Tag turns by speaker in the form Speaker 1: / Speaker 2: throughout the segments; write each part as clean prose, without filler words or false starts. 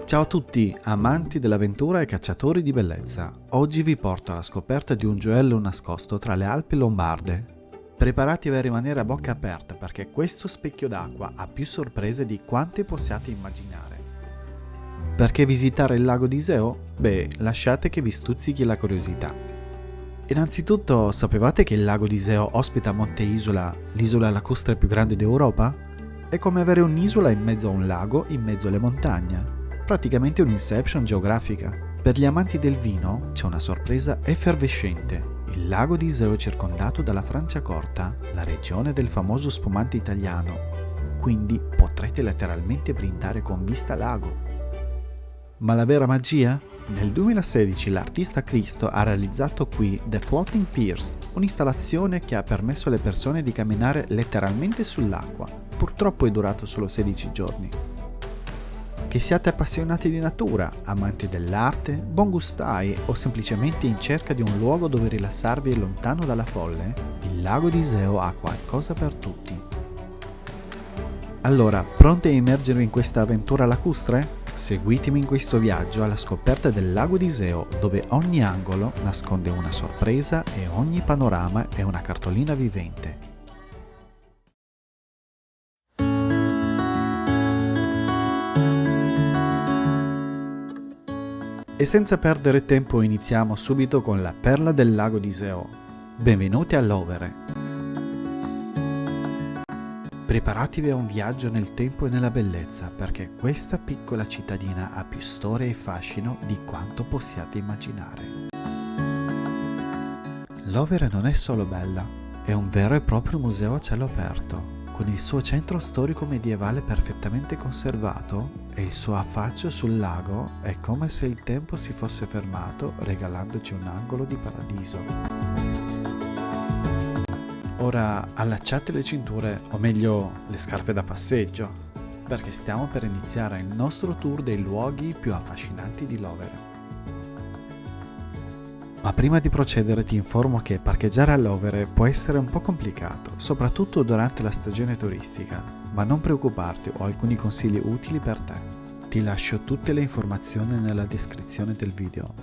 Speaker 1: Ciao a tutti, amanti dell'avventura e cacciatori di bellezza. Oggi vi porto alla scoperta di un gioiello nascosto tra le Alpi lombarde. Preparatevi a rimanere a bocca aperta perché questo specchio d'acqua ha più sorprese di quante possiate immaginare. Perché visitare il lago di Iseo? Beh, lasciate che vi stuzzichi la curiosità. Innanzitutto, sapevate che il lago di Iseo ospita Monte Isola, l'isola lacustre più grande d'Europa? È come avere un'isola in mezzo a un lago in mezzo alle montagne. Praticamente un'inception geografica. Per gli amanti del vino c'è una sorpresa effervescente. Il lago di Iseo è circondato dalla Franciacorta, la regione del famoso spumante italiano. Quindi potrete letteralmente brindare con vista lago. Ma la vera magia? Nel 2016 l'artista Cristo ha realizzato qui The Floating Piers, un'installazione che ha permesso alle persone di camminare letteralmente sull'acqua. Purtroppo è durato solo 16 giorni. Che siate appassionati di natura, amanti dell'arte, buongustai o semplicemente in cerca di un luogo dove rilassarvi lontano dalla folle, il lago di Iseo ha qualcosa per tutti. Allora, pronti a immergervi in questa avventura lacustre? Seguitemi in questo viaggio alla scoperta del lago di Iseo, dove ogni angolo nasconde una sorpresa e ogni panorama è una cartolina vivente. E senza perdere tempo iniziamo subito con la perla del lago di Iseo. Benvenuti a Lovere. Preparatevi a un viaggio nel tempo e nella bellezza, perché questa piccola cittadina ha più storia e fascino di quanto possiate immaginare. Lovere non è solo bella, è un vero e proprio museo a cielo aperto. Con il suo centro storico medievale perfettamente conservato e il suo affaccio sul lago, è come se il tempo si fosse fermato regalandoci un angolo di paradiso. Ora allacciate le cinture, o meglio le scarpe da passeggio, perché stiamo per iniziare il nostro tour dei luoghi più affascinanti di Lovere. Ma prima di procedere ti informo che parcheggiare a Lovere può essere un po' complicato, soprattutto durante la stagione turistica, ma non preoccuparti, ho alcuni consigli utili per te. Ti lascio tutte le informazioni nella descrizione del video.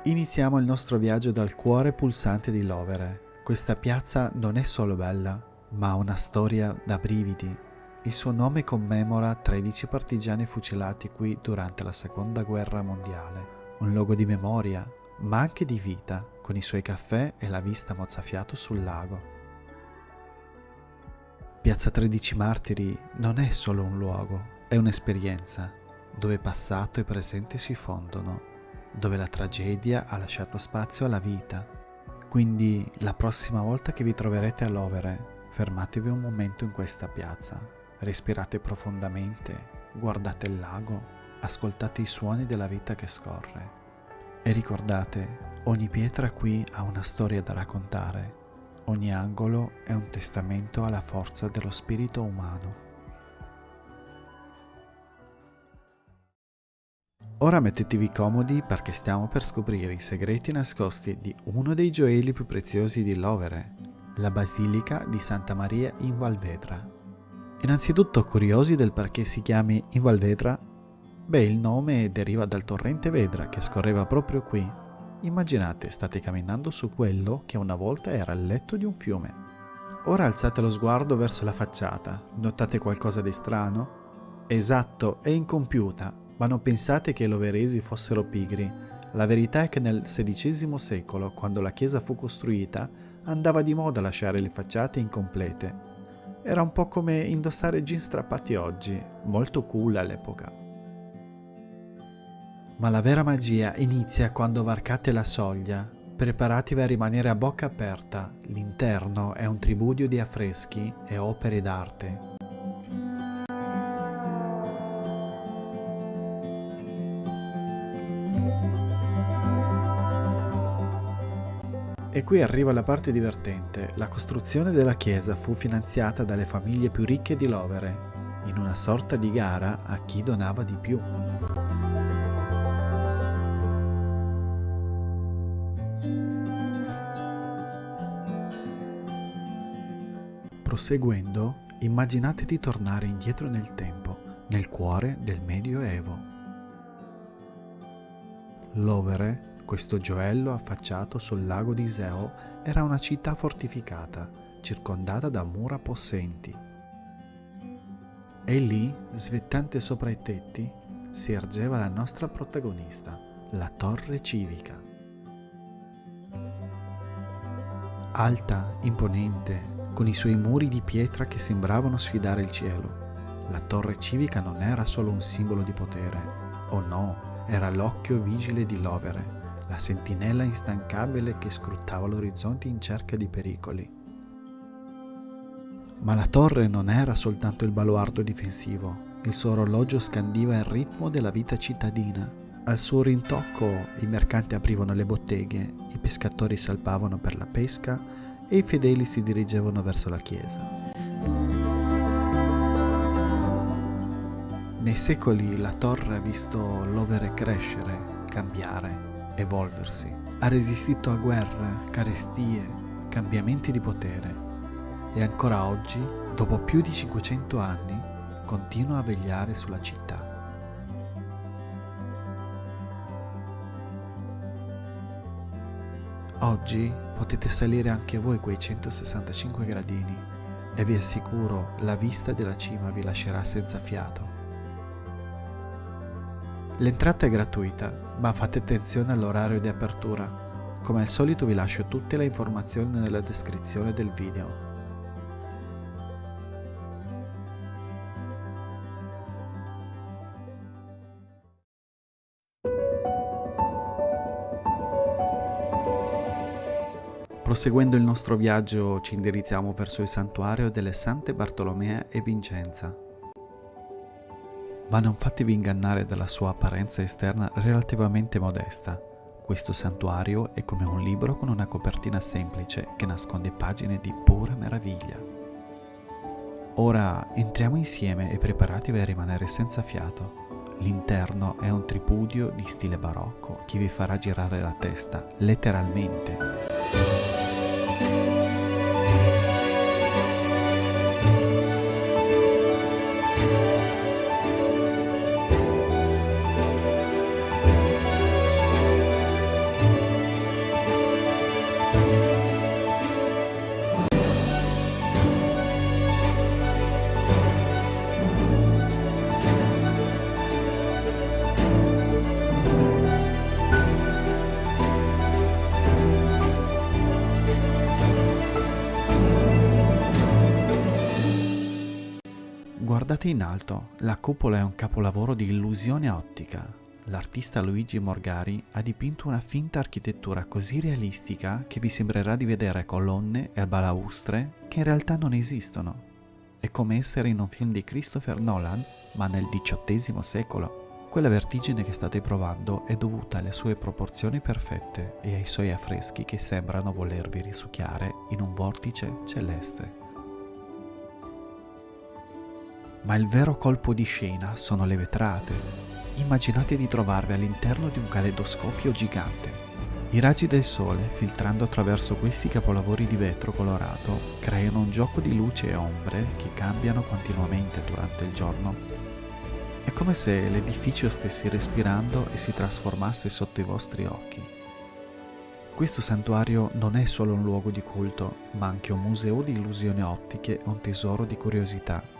Speaker 1: Iniziamo il nostro viaggio dal cuore pulsante di Lovere. Questa piazza non è solo bella, ma ha una storia da brividi. Il suo nome commemora 13 partigiani fucilati qui durante la Seconda Guerra Mondiale. Un luogo di memoria, ma anche di vita, con i suoi caffè e la vista mozzafiato sul lago. Piazza 13 Martiri non è solo un luogo, è un'esperienza, dove passato e presente si fondono, dove la tragedia ha lasciato spazio alla vita. Quindi, la prossima volta che vi troverete a Lovere, fermatevi un momento in questa piazza. Respirate profondamente, guardate il lago, ascoltate i suoni della vita che scorre e ricordate, ogni pietra qui ha una storia da raccontare, ogni angolo è un testamento alla forza dello spirito umano. Ora mettetevi comodi perché stiamo per scoprire i segreti nascosti di uno dei gioielli più preziosi di Lovere, la Basilica di Santa Maria in Valvetra. Innanzitutto curiosi del perché si chiami in Valvetra? Beh, il nome deriva dal torrente Vedra che scorreva proprio qui. Immaginate, state camminando su quello che una volta era il letto di un fiume. Ora alzate lo sguardo verso la facciata. Notate qualcosa di strano? Esatto, è incompiuta, ma non pensate che i loveresi fossero pigri. La verità è che nel XVI secolo, quando la chiesa fu costruita, andava di moda lasciare le facciate incomplete. Era un po' come indossare jeans strappati oggi, molto cool all'epoca. Ma la vera magia inizia quando varcate la soglia. Preparatevi a rimanere a bocca aperta. L'interno è un tribudio di affreschi e opere d'arte. E qui arriva la parte divertente. La costruzione della chiesa fu finanziata dalle famiglie più ricche di Lovere, in una sorta di gara a chi donava di più. Proseguendo, immaginate di tornare indietro nel tempo, nel cuore del Medioevo. Lovere, questo gioiello affacciato sul lago di Iseo, era una città fortificata, circondata da mura possenti. E lì, svettante sopra i tetti, si ergeva la nostra protagonista, la torre civica. Alta, imponente, con i suoi muri di pietra che sembravano sfidare il cielo, la torre civica non era solo un simbolo di potere. Oh no, era l'occhio vigile di Lovere, la sentinella instancabile che scrutava l'orizzonte in cerca di pericoli. Ma la torre non era soltanto il baluardo difensivo, il suo orologio scandiva il ritmo della vita cittadina. Al suo rintocco i mercanti aprivano le botteghe, i pescatori salpavano per la pesca e i fedeli si dirigevano verso la chiesa. Nei secoli la torre ha visto Lovere crescere, cambiare, evolversi. Ha resistito a guerre, carestie, cambiamenti di potere e ancora oggi, dopo più di 500 anni, continua a vegliare sulla città. Oggi potete salire anche voi quei 165 gradini e vi assicuro la vista della cima vi lascerà senza fiato. L'entrata è gratuita, ma fate attenzione all'orario di apertura. Come al solito vi lascio tutte le informazioni nella descrizione del video. Proseguendo il nostro viaggio ci indirizziamo verso il santuario delle Sante Bartolomea e Vincenza. Ma non fatevi ingannare dalla sua apparenza esterna relativamente modesta. Questo santuario è come un libro con una copertina semplice che nasconde pagine di pura meraviglia. Ora entriamo insieme e preparatevi a rimanere senza fiato. L'interno è un tripudio di stile barocco che vi farà girare la testa, letteralmente. Guardate in alto, la cupola è un capolavoro di illusione ottica. L'artista Luigi Morgari ha dipinto una finta architettura così realistica che vi sembrerà di vedere colonne e balaustre che in realtà non esistono. È come essere in un film di Christopher Nolan, ma nel XVIII secolo. Quella vertigine che state provando è dovuta alle sue proporzioni perfette e ai suoi affreschi che sembrano volervi risucchiare in un vortice celeste. Ma il vero colpo di scena sono le vetrate. Immaginate di trovarvi all'interno di un caleidoscopio gigante. I raggi del sole, filtrando attraverso questi capolavori di vetro colorato, creano un gioco di luce e ombre che cambiano continuamente durante il giorno. È come se l'edificio stesse respirando e si trasformasse sotto i vostri occhi. Questo santuario non è solo un luogo di culto, ma anche un museo di illusioni ottiche e un tesoro di curiosità.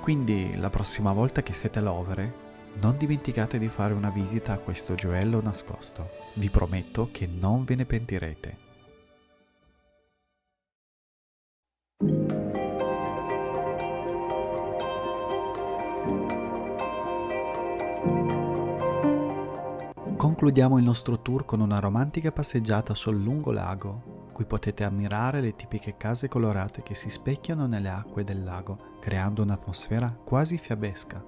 Speaker 1: Quindi, la prossima volta che siete a Lovere, non dimenticate di fare una visita a questo gioiello nascosto. Vi prometto che non ve ne pentirete. Concludiamo il nostro tour con una romantica passeggiata sul lungo lago. Qui potete ammirare le tipiche case colorate che si specchiano nelle acque del lago, creando un'atmosfera quasi fiabesca.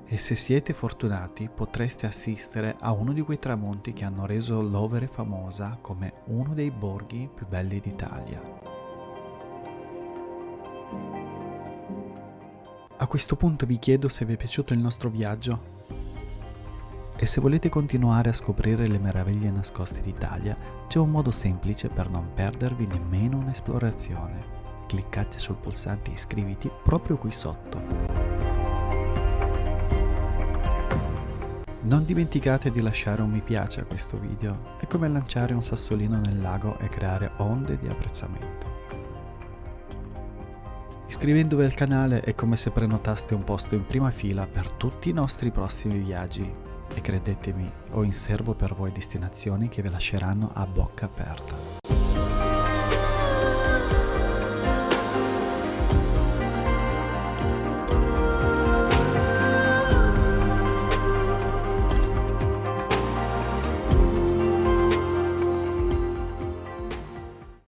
Speaker 1: E se siete fortunati potreste assistere a uno di quei tramonti che hanno reso Lovere famosa come uno dei borghi più belli d'Italia. A questo punto vi chiedo se vi è piaciuto il nostro viaggio. E se volete continuare a scoprire le meraviglie nascoste d'Italia, c'è un modo semplice per non perdervi nemmeno un'esplorazione. cliccate sul pulsante iscriviti proprio qui sotto. Non dimenticate di lasciare un mi piace a questo video, è come lanciare un sassolino nel lago e creare onde di apprezzamento. Iscrivendovi al canale è come se prenotaste un posto in prima fila per tutti i nostri prossimi viaggi e credetemi, ho in serbo per voi destinazioni che vi lasceranno a bocca aperta.